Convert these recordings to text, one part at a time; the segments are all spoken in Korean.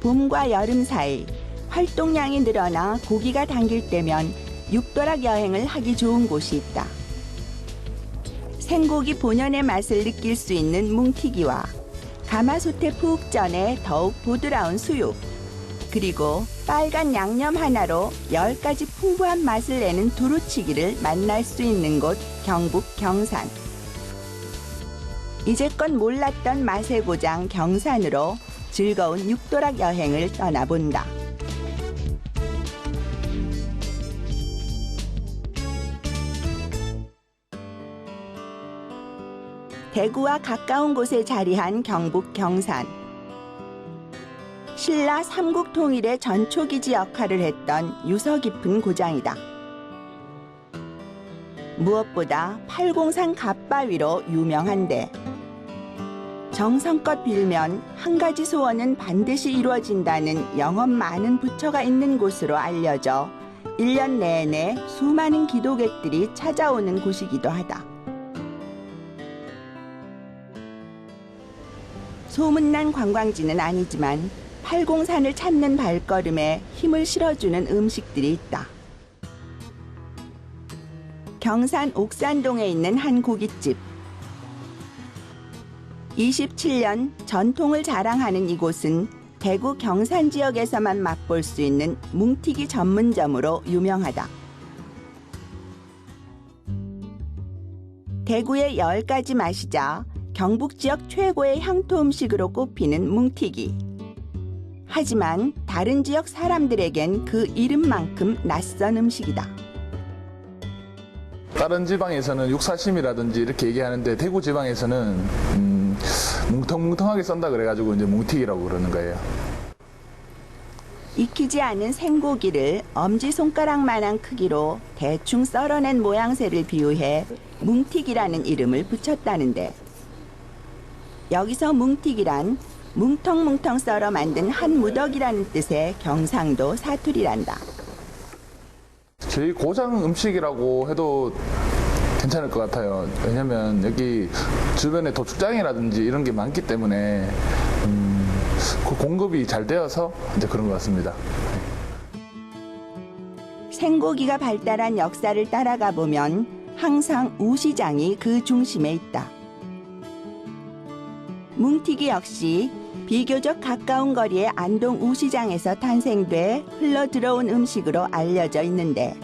봄과 여름 사이 활동량이 늘어나 고기가 당길 때면 육도락 여행을 하기 좋은 곳이 있다. 생고기 본연의 맛을 느낄 수 있는 뭉티기와 가마솥에 푹 전에 더욱 보드라운 수육, 그리고 빨간 양념 하나로 10가지 풍부한 맛을 내는 두루치기를 만날 수 있는 곳 경북 경산. 이제껏 몰랐던 맛의 고장 경산으로 즐거운 육도락 여행을 떠나본다. 대구와 가까운 곳에 자리한 경북 경산. 신라 삼국 통일의 전초기지 역할을 했던 유서 깊은 고장이다. 무엇보다 팔공산 갓바위로 유명한데 정성껏 빌면 한 가지 소원은 반드시 이루어진다는 영업 많은 부처가 있는 곳으로 알려져 1년 내내 수많은 기도객들이 찾아오는 곳이기도 하다. 소문난 관광지는 아니지만 팔공산을 찾는 발걸음에 힘을 실어주는 음식들이 있다. 경산 옥산동에 있는 한 고깃집. 27년 전통을 자랑하는 이곳은 대구 경산 지역에서만 맛볼 수 있는 뭉티기 전문점으로 유명하다. 대구의 10가지 맛이자 경북 지역 최고의 향토 음식으로 꼽히는 뭉티기. 하지만 다른 지역 사람들에겐 그 이름만큼 낯선 음식이다. 다른 지방에서는 육사심이라든지 이렇게 얘기하는데 대구 지방에서는 뭉텅뭉텅하게 썬다 그래가지고 이제 뭉티기라고 그러는 거예요. 익히지 않은 생고기를 엄지손가락만한 크기로 대충 썰어낸 모양새를 비유해 뭉티기라는 이름을 붙였다는데, 여기서 뭉티기란 뭉텅뭉텅 썰어 만든 한 무더기라는 뜻의 경상도 사투리란다. 저희 고장 음식이라고 해도 괜찮을 것 같아요. 왜냐면 여기 주변에 도축장이라든지 이런 게 많기 때문에 그 공급이 잘 되어서 이제 그런 것 같습니다. 생고기가 발달한 역사를 따라가 보면 항상 우시장이 그 중심에 있다. 뭉티기 역시 비교적 가까운 거리의 안동 우시장에서 탄생돼 흘러들어온 음식으로 알려져 있는데,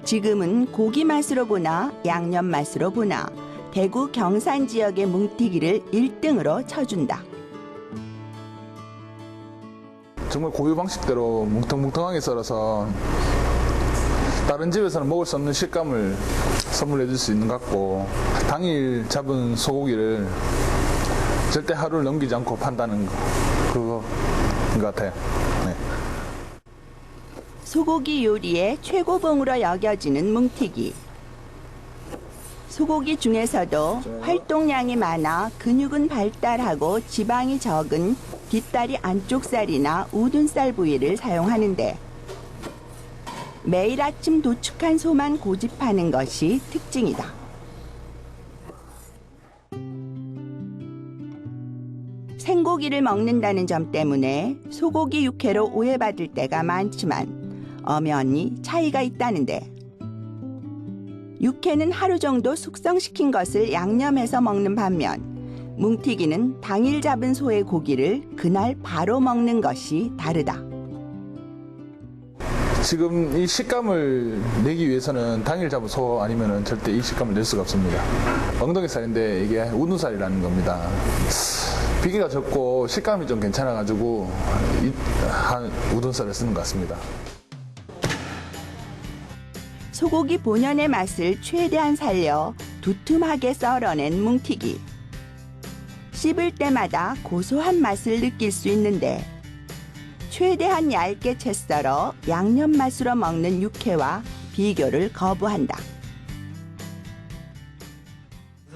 지금은 고기 맛으로 보나 양념 맛으로 보나 대구 경산 지역의 뭉티기를 1등으로 쳐준다. 정말 고유 방식대로 뭉텅뭉텅하게 썰어서 다른 집에서는 먹을 수 없는 식감을 선물해 줄 수 있는 것 같고, 당일 잡은 소고기를 절대 하루를 넘기지 않고 판다는 거, 그거인 것 같아요. 네. 소고기 요리의 최고봉으로 여겨지는 뭉티기. 소고기 중에서도 활동량이 많아 근육은 발달하고 지방이 적은 뒷다리 안쪽살이나 우둔살 부위를 사용하는데, 매일 아침 도축한 소만 고집하는 것이 특징이다. 생고기를 먹는다는 점 때문에 소고기 육회로 오해받을 때가 많지만 엄연히 차이가 있다는데, 육회는 하루 정도 숙성시킨 것을 양념해서 먹는 반면 뭉티기는 당일 잡은 소의 고기를 그날 바로 먹는 것이 다르다. 지금 이 식감을 내기 위해서는 당일 잡은 소 아니면 절대 이 식감을 낼 수가 없습니다. 엉덩이살인데 이게 우둔살이라는 겁니다. 비계가 적고 식감이 좀 괜찮아가지고 한 우둔살을 쓰는 것 같습니다. 소고기 본연의 맛을 최대한 살려 두툼하게 썰어낸 뭉티기. 씹을 때마다 고소한 맛을 느낄 수 있는데, 최대한 얇게 채 썰어 양념 맛으로 먹는 육회와 비교를 거부한다.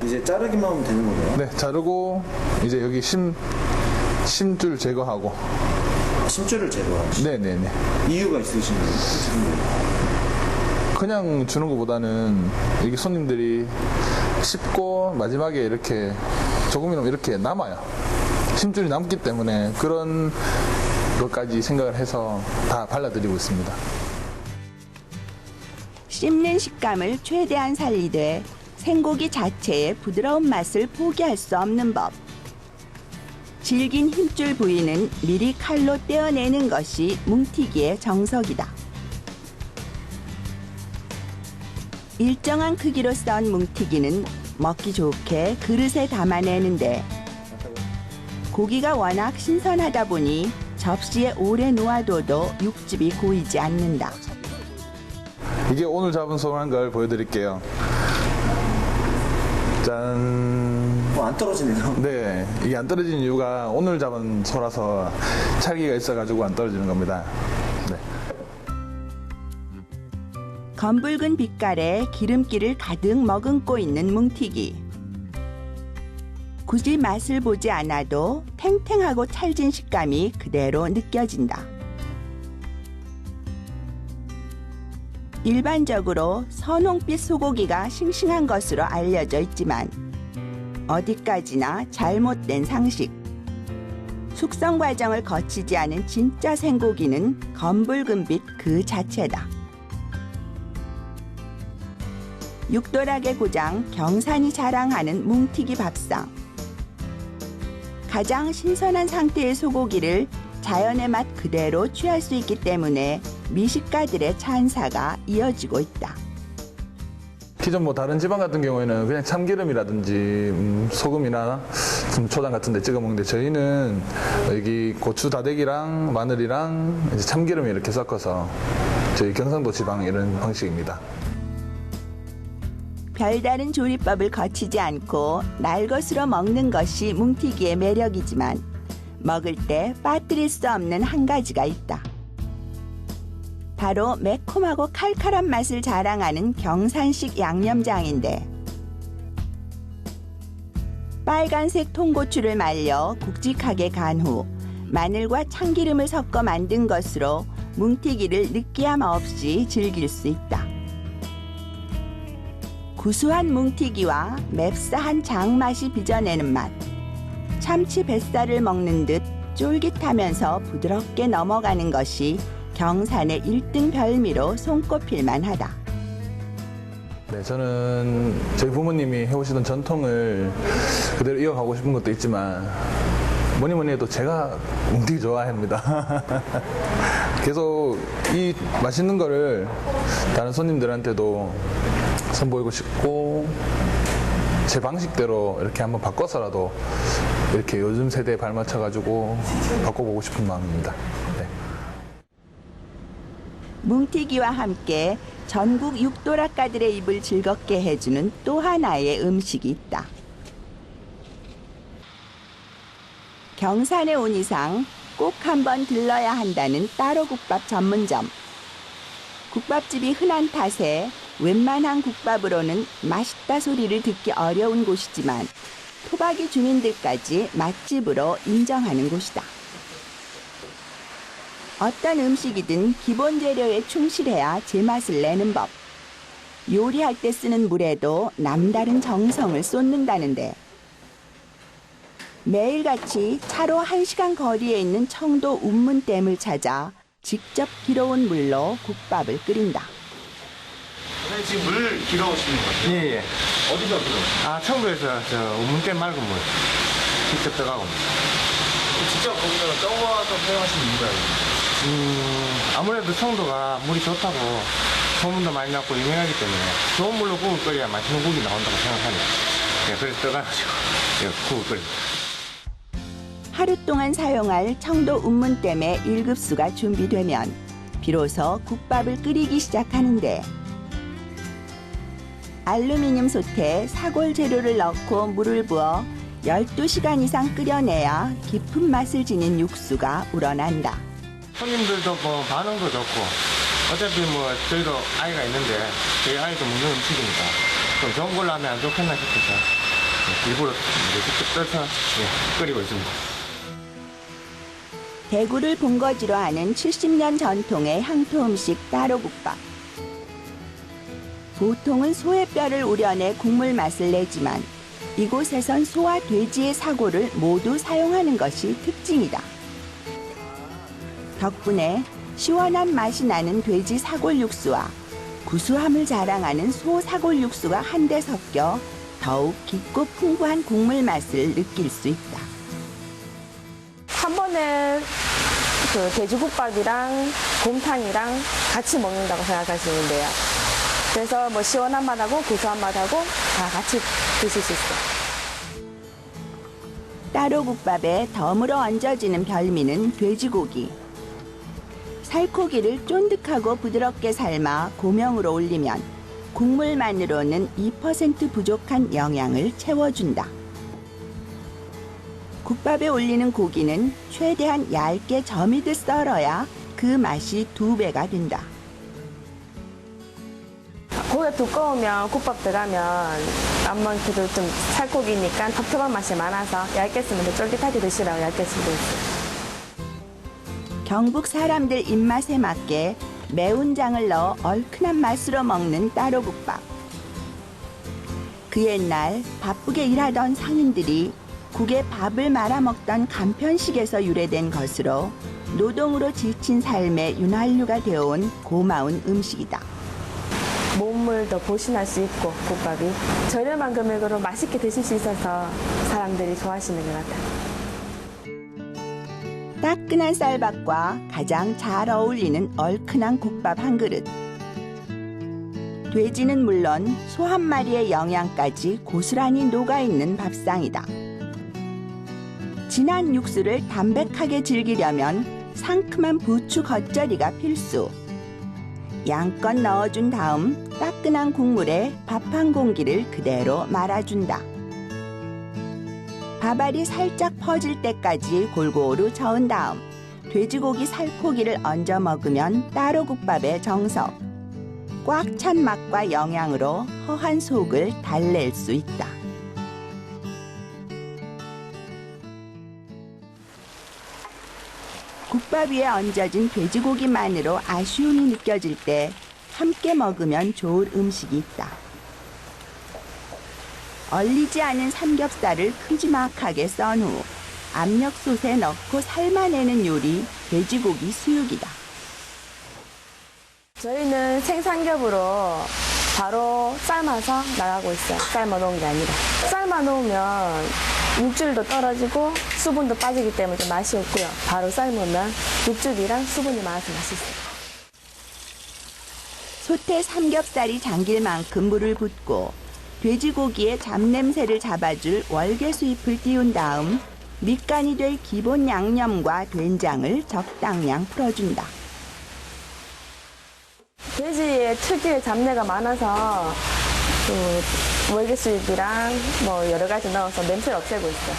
이제 자르기만 하면 되는 거네요? 네, 자르고 이제 여기 심줄 제거하고. 심줄을 제거하시? 네네네. 이유가 있으신 거예요? 그냥 주는 것보다는 이게 손님들이 씹고 마지막에 이렇게 조금이라도 이렇게 남아요. 힘줄이 남기 때문에 그런 것까지 생각을 해서 다 발라드리고 있습니다. 씹는 식감을 최대한 살리되 생고기 자체의 부드러운 맛을 포기할 수 없는 법. 질긴 힘줄 부위는 미리 칼로 떼어내는 것이 뭉티기의 정석이다. 일정한 크기로 썬 뭉티기는 먹기 좋게 그릇에 담아내는데 고기가 워낙 신선하다 보니 접시에 오래 놓아둬도 육즙이 고이지 않는다. 이게 오늘 잡은 소한 걸 보여드릴게요. 짠. 안 떨어지네요. 네, 이게 안 떨어지는 이유가 오늘 잡은 소라서 찰기가 있어가지고 안 떨어지는 겁니다. 네. 검붉은 빛깔에 기름기를 가득 머금고 있는 뭉티기. 굳이 맛을 보지 않아도 탱탱하고 찰진 식감이 그대로 느껴진다. 일반적으로 선홍빛 소고기가 싱싱한 것으로 알려져 있지만 어디까지나 잘못된 상식. 숙성 과정을 거치지 않은 진짜 생고기는 검붉은 빛 그 자체다. 육도락의 고장 경산이 자랑하는 뭉티기 밥상. 가장 신선한 상태의 소고기를 자연의 맛 그대로 취할 수 있기 때문에 미식가들의 찬사가 이어지고 있다. 기존 뭐 다른 지방 같은 경우에는 그냥 참기름이라든지 소금이나 초장 같은 데 찍어 먹는데 저희는 여기 고추 다대기랑 마늘이랑 이제 참기름 이렇게 섞어서 저희 경상도 지방 이런 방식입니다. 별다른 조리법을 거치지 않고 날것으로 먹는 것이 뭉티기의 매력이지만 먹을 때 빠뜨릴 수 없는 한 가지가 있다. 바로 매콤하고 칼칼한 맛을 자랑하는 경산식 양념장인데 빨간색 통고추를 말려 굵직하게 간 후 마늘과 참기름을 섞어 만든 것으로 뭉티기를 느끼함 없이 즐길 수 있다. 구수한 뭉티기와 맵싸한 장맛이 빚어내는 맛. 참치 뱃살을 먹는 듯 쫄깃하면서 부드럽게 넘어가는 것이 경산의 1등 별미로 손꼽힐 만하다. 네, 저는 저희 부모님이 해오시던 전통을 그대로 이어가고 싶은 것도 있지만 뭐니 해도 제가 뭉티기 좋아합니다. 계속 이 맛있는 거를 다른 손님들한테도 선보이고 싶고 제 방식대로 이렇게 한번 바꿔서라도 이렇게 요즘 세대에 발맞춰가지고 바꿔보고 싶은 마음입니다. 네. 뭉티기와 함께 전국 육도락가들의 입을 즐겁게 해주는 또 하나의 음식이 있다. 경산에 온 이상 꼭 한번 들러야 한다는 따로국밥 전문점. 국밥집이 흔한 탓에 웬만한 국밥으로는 맛있다 소리를 듣기 어려운 곳이지만 토박이 주민들까지 맛집으로 인정하는 곳이다. 어떤 음식이든 기본 재료에 충실해야 제맛을 내는 법. 요리할 때 쓰는 물에도 남다른 정성을 쏟는다는데 매일같이 차로 1시간 거리에 있는 청도 운문댐을 찾아 직접 길어온 물로 국밥을 끓인다. 선생님 지금 물 길어오시는 거죠? 예. 어디서 길어오시나요? 청도에서 우문댐 맑은 물 직접 들어가고. 직접 거기다가 떠와서 사용하시는 이유가 있나요? 아무래도 청도가 물이 좋다고 소문도 많이 났고 유명하기 때문에 좋은 물로 국을 끓여야 맛있는 국이 나온다고 생각하니까. 예, 그래서 떠가지고 국을 끓입니다. 하루 동안 사용할 청도 운문댐의 1급수가 준비되면 비로소 국밥을 끓이기 시작하는데 알루미늄 솥에 사골 재료를 넣고 물을 부어 12시간 이상 끓여내야 깊은 맛을 지닌 육수가 우러난다. 손님들도 뭐 반응도 좋고 어차피 뭐 저희도 아이가 있는데 저희 아이도 먹는 음식이니까 좀 좋은 걸로 하면 안 좋겠나 싶어서 일부러 직접 떠서 끓이고 있습니다. 대구를 본거지로 하는 70년 전통의 향토 음식 따로국밥. 보통은 소의 뼈를 우려내 국물 맛을 내지만 이곳에선 소와 돼지의 사골을 모두 사용하는 것이 특징이다. 덕분에 시원한 맛이 나는 돼지 사골 육수와 구수함을 자랑하는 소 사골 육수가 한데 섞여 더욱 깊고 풍부한 국물 맛을 느낄 수 있다. 한 번에 그 돼지국밥이랑 곰탕이랑 같이 먹는다고 생각하시면 돼요. 그래서 뭐 시원한 맛하고 구수한 맛하고 다 같이 드실 수 있어요. 따로국밥에 덤으로 얹어지는 별미는 돼지고기. 살코기를 쫀득하고 부드럽게 삶아 고명으로 올리면 국물만으로는 2% 부족한 영양을 채워준다. 국밥에 올리는 고기는 최대한 얇게 저미듯 썰어야 그 맛이 2배가 된다. 고기가 두꺼우면 국밥 들어가면 아무래도 좀 살코기니까 텁텁한 맛이 많아서 얇게 쓰면 더 쫄깃하게 드시라고 얇게 쓰고 있어요. 경북 사람들 입맛에 맞게 매운 장을 넣어 얼큰한 맛으로 먹는 따로국밥. 그 옛날 바쁘게 일하던 상인들이 국에 밥을 말아 먹던 간편식에서 유래된 것으로 노동으로 지친 삶의 윤활유가 되어온 고마운 음식이다. 몸을 더 보신할 수 있고 국밥이 저렴한 금액으로 맛있게 드실 수 있어서 사람들이 좋아하시는 것 같아요. 따끈한 쌀밥과 가장 잘 어울리는 얼큰한 국밥 한 그릇. 돼지는 물론 소 한 마리의 영양까지 고스란히 녹아있는 밥상이다. 진한 육수를 담백하게 즐기려면 상큼한 부추 겉절이가 필수. 양껏 넣어준 다음 따끈한 국물에 밥 한 공기를 그대로 말아준다. 밥알이 살짝 퍼질 때까지 골고루 저은 다음 돼지고기 살코기를 얹어 먹으면 따로국밥의 정석. 꽉 찬 맛과 영양으로 허한 속을 달랠 수 있다. 국밥 위에 얹어진 돼지고기만으로 아쉬움이 느껴질 때 함께 먹으면 좋을 음식이 있다. 얼리지 않은 삼겹살을 큼지막하게 썬 후 압력솥에 넣고 삶아내는 요리 돼지고기 수육이다. 저희는 생삼겹으로 바로 삶아서 나가고 있어요. 삶아 놓은 게 아니라. 삶아 놓으면 육질도 떨어지고 수분도 빠지기 때문에 좀 맛이 없고요. 바로 삶으면 육즙이랑 수분이 많아서 맛있어요. 솥에 삼겹살이 잠길 만큼 물을 붓고 돼지고기의 잡냄새를 잡아줄 월계수잎을 띄운 다음 밑간이 될 기본 양념과 된장을 적당량 풀어준다. 돼지의 특유의 잡내가 많아서 그 월계수잎이랑 뭐 여러 가지 넣어서 냄새를 없애고 있어요.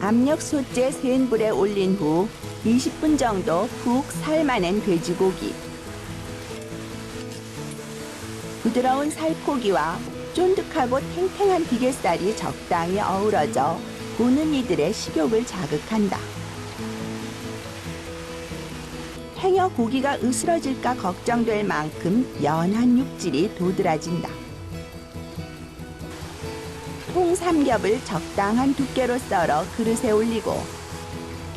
압력솥재 센 불에 올린 후 20분 정도 푹 삶아낸 돼지고기. 부드러운 살코기와 쫀득하고 탱탱한 비계살이 적당히 어우러져 보는 이들의 식욕을 자극한다. 행여 고기가 으스러질까 걱정될 만큼 연한 육질이 도드라진다. 통삼겹을 적당한 두께로 썰어 그릇에 올리고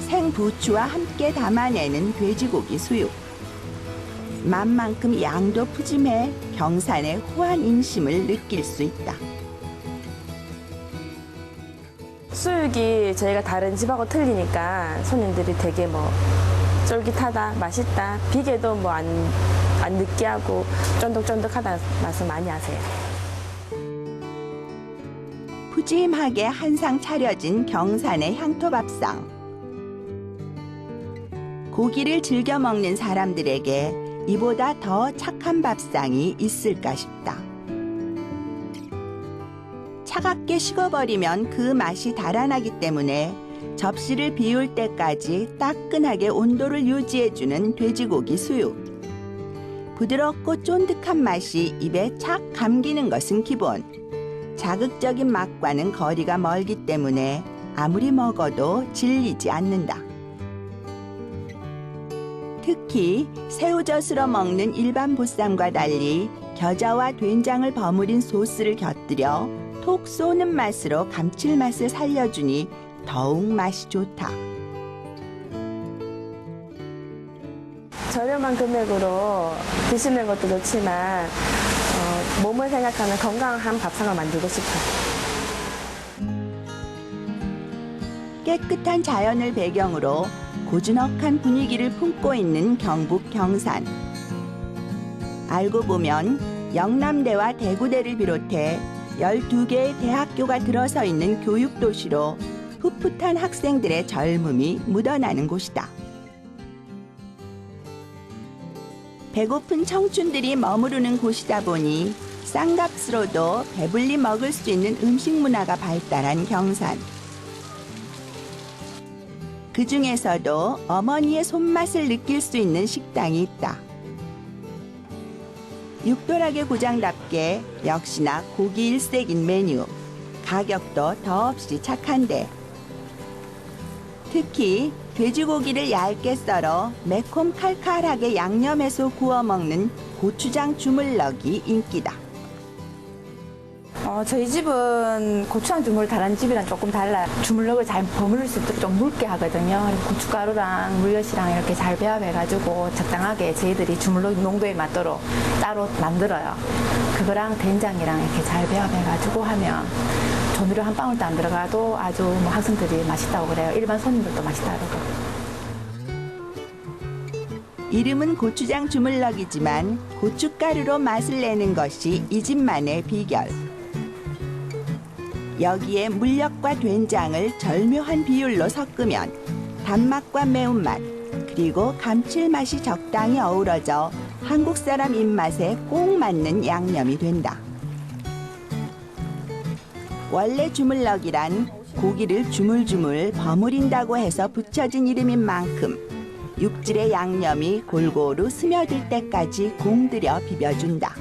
생부추와 함께 담아내는 돼지고기 수육. 맛만큼 양도 푸짐해 경산의 후한 인심을 느낄 수 있다. 수육이 저희가 다른 집하고 틀리니까 손님들이 되게 뭐 쫄깃하다, 맛있다, 비계도 뭐 안 느끼하고 쫀득쫀득하다 말씀 많이 하세요. 푸짐하게 한상 차려진 경산의 향토밥상. 고기를 즐겨 먹는 사람들에게 이보다 더 착한 밥상이 있을까 싶다. 차갑게 식어버리면 그 맛이 달아나기 때문에 접시를 비울 때까지 따끈하게 온도를 유지해주는 돼지고기 수육. 부드럽고 쫀득한 맛이 입에 착 감기는 것은 기본. 자극적인 맛과는 거리가 멀기 때문에 아무리 먹어도 질리지 않는다. 특히 새우젓으로 먹는 일반 보쌈과 달리 겨자와 된장을 버무린 소스를 곁들여 톡 쏘는 맛으로 감칠맛을 살려주니 더욱 맛이 좋다. 저렴한 금액으로 드시는 것도 좋지만 몸을 생각하는 건강한 밥상을 만들고 싶어요. 깨끗한 자연을 배경으로 고즈넉한 분위기를 품고 있는 경북 경산. 알고 보면 영남대와 대구대를 비롯해 12개의 대학교가 들어서 있는 교육도시로 풋풋한 학생들의 젊음이 묻어나는 곳이다. 배고픈 청춘들이 머무르는 곳이다 보니 싼 값으로도 배불리 먹을 수 있는 음식 문화가 발달한 경산. 그 중에서도 어머니의 손맛을 느낄 수 있는 식당이 있다. 육도락의 고장답게 역시나 고기 일색인 메뉴, 가격도 더없이 착한데 특히 돼지고기를 얇게 썰어 매콤 칼칼하게 양념해서 구워 먹는 고추장 주물럭이 인기다. 저희 집은 고추장 주물럭 다른 집이랑 조금 달라요. 주물럭을 잘 버무릴 수 있도록 좀 묽게 하거든요. 그래서 고춧가루랑 물엿이랑 이렇게 잘 배합해가지고 적당하게 저희들이 주물럭 농도에 맞도록 따로 만들어요. 그거랑 된장이랑 이렇게 잘 배합해가지고 하면 조미료 한 방울도 안 들어가도 아주 학생들이 맛있다고 그래요. 일반 손님들도 맛있다고 그러고. 이름은 고추장 주물럭이지만 고춧가루로 맛을 내는 것이 이 집만의 비결. 여기에 물엿과 된장을 절묘한 비율로 섞으면 단맛과 매운맛 그리고 감칠맛이 적당히 어우러져 한국 사람 입맛에 꼭 맞는 양념이 된다. 원래 주물럭이란 고기를 주물주물 버무린다고 해서 붙여진 이름인 만큼 육질의 양념이 골고루 스며들 때까지 공들여 비벼준다.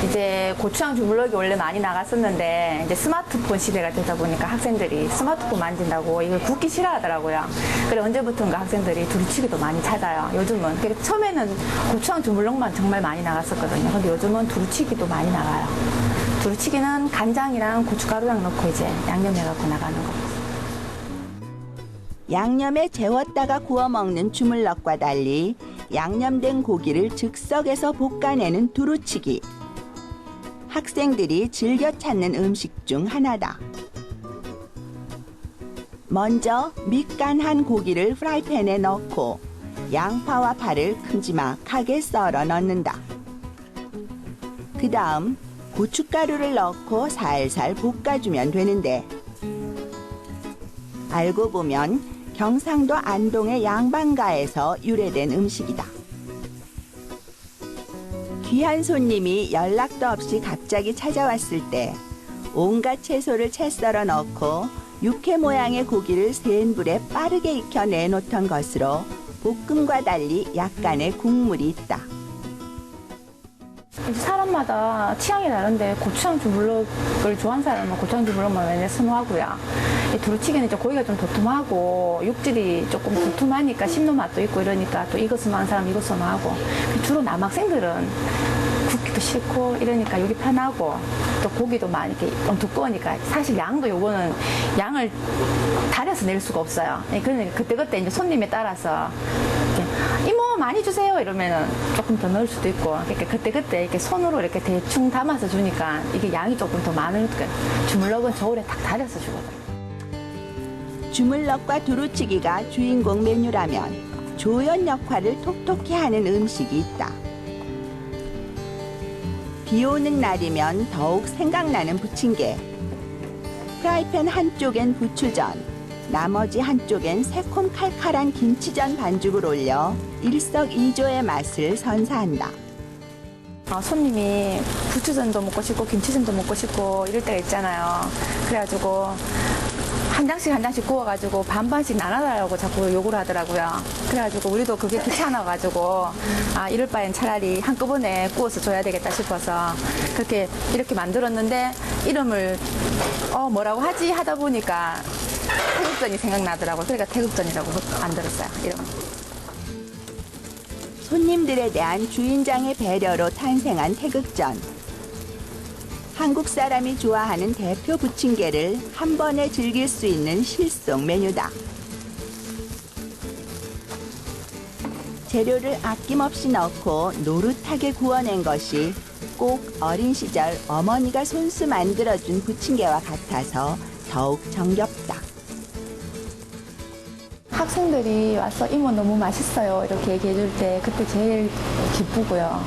이제 고추장 주물럭이 원래 많이 나갔었는데 이제 스마트폰 시대가 되다 보니까 학생들이 스마트폰 만진다고 이걸 굽기 싫어하더라고요. 그래 언제부턴가 학생들이 두루치기도 많이 찾아요. 요즘은 그러니까 처음에는 고추장 주물럭만 정말 많이 나갔었거든요. 근데 요즘은 두루치기도 많이 나가요. 두루치기는 간장이랑 고춧가루랑 넣고 이제 양념해갖고 나가는 거. 양념에 재웠다가 구워 먹는 주물럭과 달리 양념된 고기를 즉석에서 볶아내는 두루치기. 학생들이 즐겨 찾는 음식 중 하나다. 먼저 밑간한 고기를 프라이팬에 넣고 양파와 파를 큼지막하게 썰어 넣는다. 그 다음 고춧가루를 넣고 살살 볶아주면 되는데 알고 보면 경상도 안동의 양반가에서 유래된 음식이다. 귀한 손님이 연락도 없이 갑자기 찾아왔을 때 온갖 채소를 채 썰어 넣고 육회 모양의 고기를 센 불에 빠르게 익혀 내놓던 것으로 볶음과 달리 약간의 국물이 있다. 이제 사람마다 취향이 다른데 고추장 주물럭을 좋아하는 사람은 고추장 주물럭만 맨날 선호하고요. 이 두루치기는 이제 고기가 좀 도톰하고 육질이 조금 도톰하니까 씹는 맛도 있고 이러니까 또 이거 선호하는 사람 이거 선호하고 주로 남학생들은 굽기도 싫고 이러니까 여기 편하고 또 고기도 많이 이렇게 두꺼우니까 사실 양도 요거는 양을 달여서 낼 수가 없어요. 그러니까 그때그때 이제 손님에 따라서 이모 많이 주세요 이러면은 조금 더 넣을 수도 있고 그러니까 그때그때 이렇게 손으로 이렇게 대충 담아서 주니까 이게 양이 조금 더 많으니까 주물럭은 저울에 딱 달여서 주거든요. 주물럭과 두루치기가 주인공 메뉴라면 조연 역할을 톡톡히 하는 음식이 있다. 비 오는 날이면 더욱 생각나는 부침개. 프라이팬 한쪽엔 부추전, 나머지 한쪽엔 새콤 칼칼한 김치전 반죽을 올려 일석이조의 맛을 선사한다. 손님이 부추전도 먹고 싶고 김치전도 먹고 싶고 이럴 때가 있잖아요. 그래가지고 한 장씩 구워가지고 반반씩 나눠달라고 자꾸 요구를 하더라고요. 그래가지고 우리도 그게 귀찮아가지고 이럴 바엔 차라리 한꺼번에 구워서 줘야 되겠다 싶어서 그렇게 이렇게 만들었는데 이름을 뭐라고 하지 하다 보니까 태국전이 생각나더라고요. 그러니까 태국전이라고 만들었어요. 이름. 손님들에 대한 주인장의 배려로 탄생한 태극전. 한국 사람이 좋아하는 대표 부침개를 한 번에 즐길 수 있는 실속 메뉴다. 재료를 아낌없이 넣고 노릇하게 구워낸 것이 꼭 어린 시절 어머니가 손수 만들어준 부침개와 같아서 더욱 정겹다. 학생들이 와서 이모 너무 맛있어요 이렇게 얘기해 줄 때 그때 제일 기쁘고요.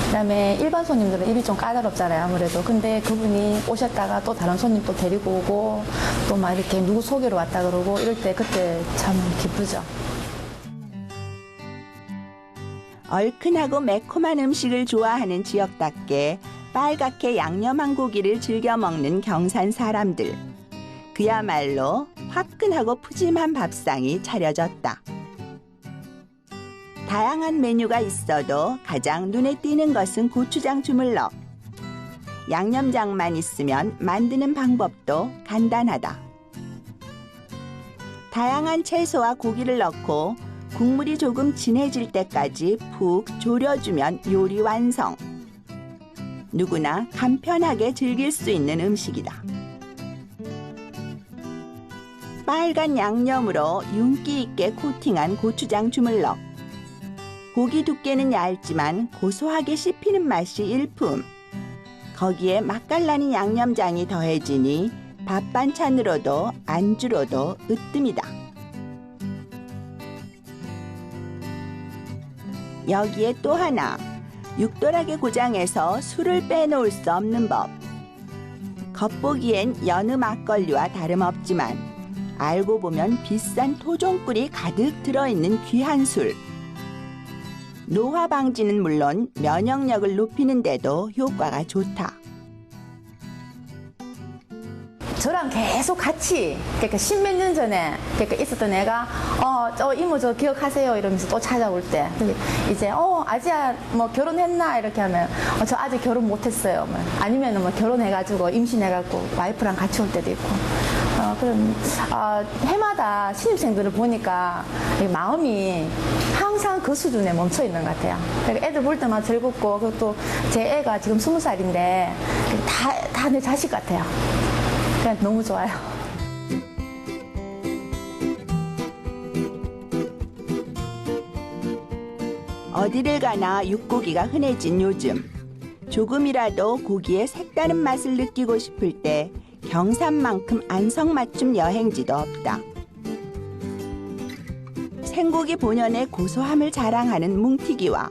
그다음에 일반 손님들은 입이 좀 까다롭잖아요 아무래도. 근데 그분이 오셨다가 또 다른 손님 또 데리고 오고 또 막 이렇게 누구 소개로 왔다 그러고 이럴 때 그때 참 기쁘죠. 얼큰하고 매콤한 음식을 좋아하는 지역답게 빨갛게 양념한 고기를 즐겨 먹는 경산 사람들. 그야말로 화끈하고 푸짐한 밥상이 차려졌다. 다양한 메뉴가 있어도 가장 눈에 띄는 것은 고추장 주물럭. 양념장만 있으면 만드는 방법도 간단하다. 다양한 채소와 고기를 넣고 국물이 조금 진해질 때까지 푹 졸여주면 요리 완성. 누구나 간편하게 즐길 수 있는 음식이다. 빨간 양념으로 윤기 있게 코팅한 고추장 주물럭. 고기 두께는 얇지만 고소하게 씹히는 맛이 일품. 거기에 맛깔나는 양념장이 더해지니 밥 반찬으로도 안주로도 으뜸이다. 여기에 또 하나, 육도락의 고장에서 술을 빼놓을 수 없는 법. 겉보기엔 여느 막걸리와 다름없지만 알고 보면 비싼 토종꿀이 가득 들어있는 귀한 술. 노화 방지는 물론 면역력을 높이는 데도 효과가 좋다. 저랑 계속 같이 그러니까 십몇 년 전에 그러니까 있었던 애가 이모 저 기억하세요 이러면서 또 찾아올 때 이제 아지야 뭐 결혼했나 이렇게 하면 저 아직 결혼 못했어요. 뭐. 아니면 뭐 결혼해가지고 임신해갖고 와이프랑 같이 올 때도 있고. 그럼 해마다 신입생들을 보니까 마음이 항상 그 수준에 멈춰 있는 것 같아요. 그러니까 애들 볼 때만 즐겁고 그리고 또 제 애가 지금 20살인데 다 내 자식 같아요. 그냥 너무 좋아요. 어디를 가나 육고기가 흔해진 요즘. 조금이라도 고기의 색다른 맛을 느끼고 싶을 때 경산만큼 안성맞춤 여행지도 없다. 생고기 본연의 고소함을 자랑하는 뭉티기와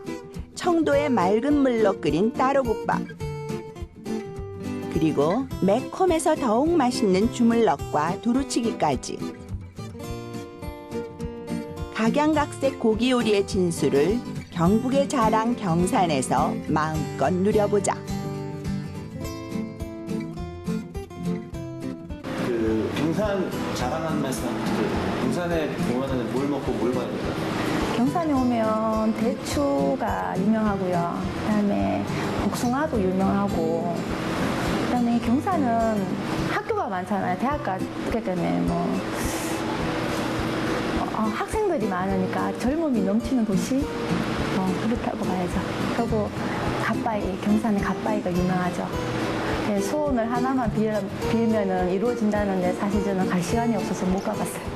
청도의 맑은 물로 끓인 따로국밥. 그리고 매콤해서 더욱 맛있는 주물럭과 두루치기까지. 각양각색 고기 요리의 진수를 경북의 자랑 경산에서 마음껏 누려보자. 그 경산 자랑하는 말씀, 경산에 오면은 뭘 먹고 뭘 봐야 될까요? 경산에 오면 대추가 유명하고요. 그다음에 복숭아도 유명하고. 그다음에 경산은 학교가 많잖아요. 대학가 그렇기 때문에 뭐 학생들이 많으니까 젊음이 넘치는 도시 그렇다고 봐야죠. 그리고 갓바위, 경산의 갓바위가 유명하죠. 소원을 하나만 빌면은 이루어진다는데 사실 저는 갈 시간이 없어서 못 가봤어요.